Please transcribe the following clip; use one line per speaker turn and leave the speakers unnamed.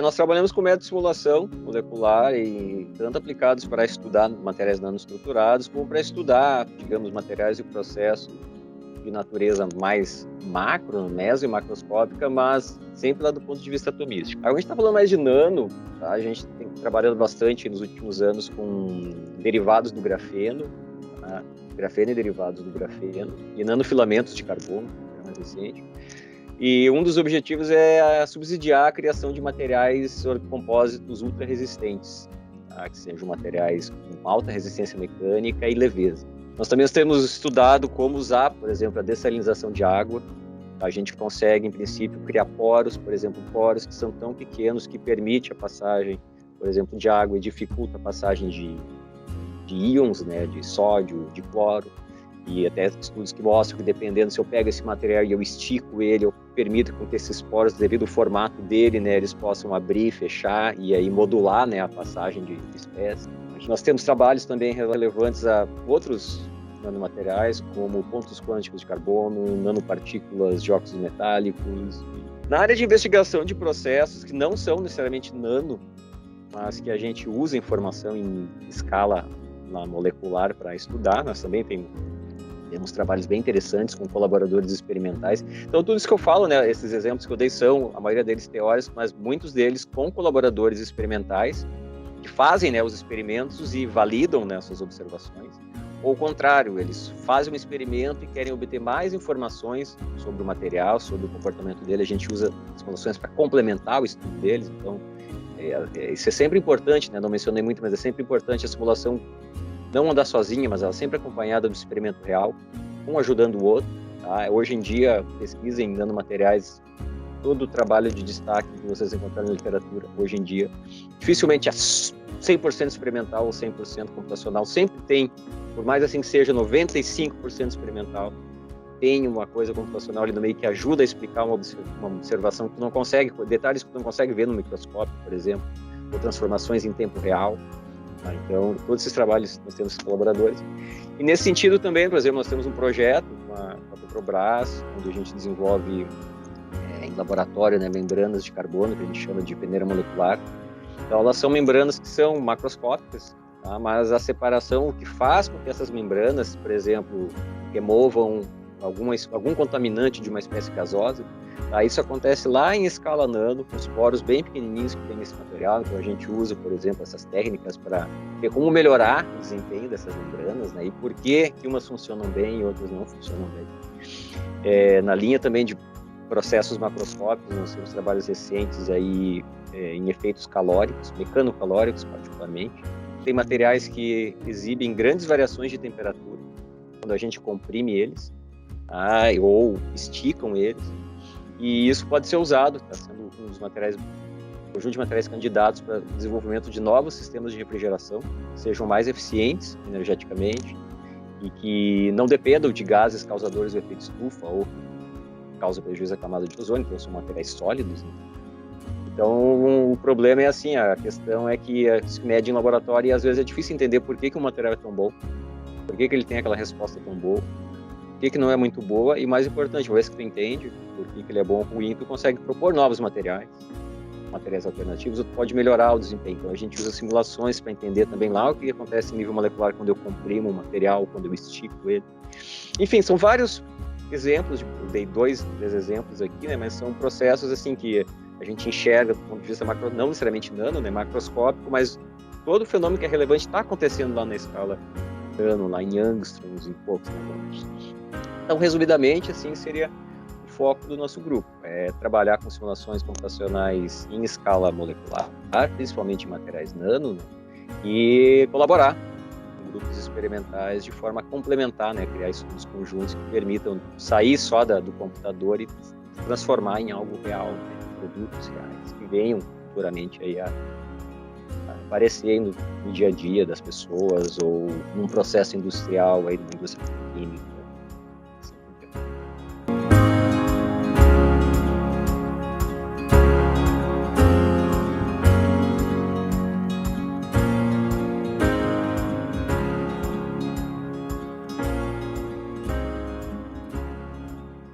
Nós trabalhamos com métodos de simulação molecular e tanto aplicados para estudar materiais nanoestruturados como para estudar, digamos, materiais e processos de natureza mais macro, meso e macroscópica, mas sempre lá do ponto de vista atomístico. Agora a gente está falando mais de nano, tá? A gente tem trabalhado bastante nos últimos anos com derivados do grafeno, tá? Grafeno e derivados do grafeno, e nanofilamentos de carbono, que é mais recente. E um dos objetivos é subsidiar a criação de materiais compósitos ultra resistentes, tá? Que sejam materiais com alta resistência mecânica e leveza. Nós também temos estudado como usar, por exemplo, a dessalinização de água. A gente consegue, em princípio, criar poros, por exemplo, poros que são tão pequenos que permitem a passagem, por exemplo, de água e dificulta a passagem de íons, né, de sódio, de cloro. E até estudos que mostram que, dependendo, se eu pego esse material e eu estico ele, eu permito que esses poros, devido ao formato dele, né, eles possam abrir, fechar e aí modular, né, a passagem de espécies. Nós temos trabalhos também relevantes a outros nanomateriais, como pontos quânticos de carbono, nanopartículas de óxidos metálicos. Na área de investigação de processos que não são necessariamente nano, mas que a gente usa informação em escala molecular para estudar, nós também temos trabalhos bem interessantes com colaboradores experimentais. Então, tudo isso que eu falo, né, esses exemplos que eu dei são, a maioria deles teóricos, mas muitos deles com colaboradores experimentais, que fazem, né, os experimentos e validam, né, suas observações. Ou o contrário, eles fazem um experimento e querem obter mais informações sobre o material, sobre o comportamento dele. A gente usa simulações para complementar o estudo deles. Então, isso é sempre importante, né? Não mencionei muito, mas é sempre importante a simulação não andar sozinha, mas ela sempre acompanhada do experimento real, um ajudando o outro. Tá? Hoje em dia, pesquisa em nanomateriais, todo o trabalho de destaque que vocês encontraram na literatura, hoje em dia, dificilmente é 100% experimental ou 100% computacional, sempre tem, por mais assim que seja 95% experimental, tem uma coisa computacional ali no meio que ajuda a explicar uma observação que tu não consegue, detalhes que tu não consegue ver no microscópio, por exemplo, ou transformações em tempo real. Tá? Então, todos esses trabalhos nós temos colaboradores. E nesse sentido também, por exemplo, nós temos um projeto com a Petrobras, onde a gente desenvolve em laboratório, né, membranas de carbono, que a gente chama de peneira molecular. Então, elas são membranas que são macroscópicas, tá? Mas a separação, o que faz com que essas membranas, por exemplo, removam algum contaminante de uma espécie gasosa, tá? Isso acontece lá em escala nano, com os poros bem pequenininhos que tem nesse material. Então, a gente usa, por exemplo, essas técnicas para ver como melhorar o desempenho dessas membranas, né? E por que umas funcionam bem e outras não funcionam bem. Na linha também de processos macroscópicos, nós temos trabalhos recentes aí em efeitos calóricos, mecanocalóricos particularmente. Tem materiais que exibem grandes variações de temperatura quando a gente comprime eles, ou esticam eles, e isso pode ser usado, está sendo um dos materiais, conjunto de materiais candidatos para o desenvolvimento de novos sistemas de refrigeração, que sejam mais eficientes energeticamente e que não dependam de gases causadores do efeito estufa ou causa prejuízo à camada de ozônio, então são materiais sólidos, né? Então, o problema é assim, a questão é que se mede em laboratório e às vezes é difícil entender por que um material é tão bom, por que ele tem aquela resposta tão boa, por que não é muito boa, e mais importante, uma vez que tu entende por que ele é bom ou ruim, tu consegue propor novos materiais alternativos, ou tu pode melhorar o desempenho. Então, a gente usa simulações para entender também lá o que acontece em nível molecular quando eu comprimo o material, quando eu estico ele. Enfim, são vários exemplos, eu dei dois exemplos aqui, né, mas são processos assim que a gente enxerga do ponto de vista macro, não necessariamente nano, né, macroscópico, mas todo o fenômeno que é relevante está acontecendo lá na escala nano, lá em angstroms, em poucos nanometros. Então, resumidamente, assim, seria o foco do nosso grupo, trabalhar com simulações computacionais em escala molecular, principalmente em materiais nano, né, e colaborar com grupos experimentais de forma a complementar, né, criar estudos conjuntos que permitam sair só do computador e transformar em algo real, né, produtos reais que venham futuramente aí a aparecer no dia a dia das pessoas ou num processo industrial aí, numa indústria química.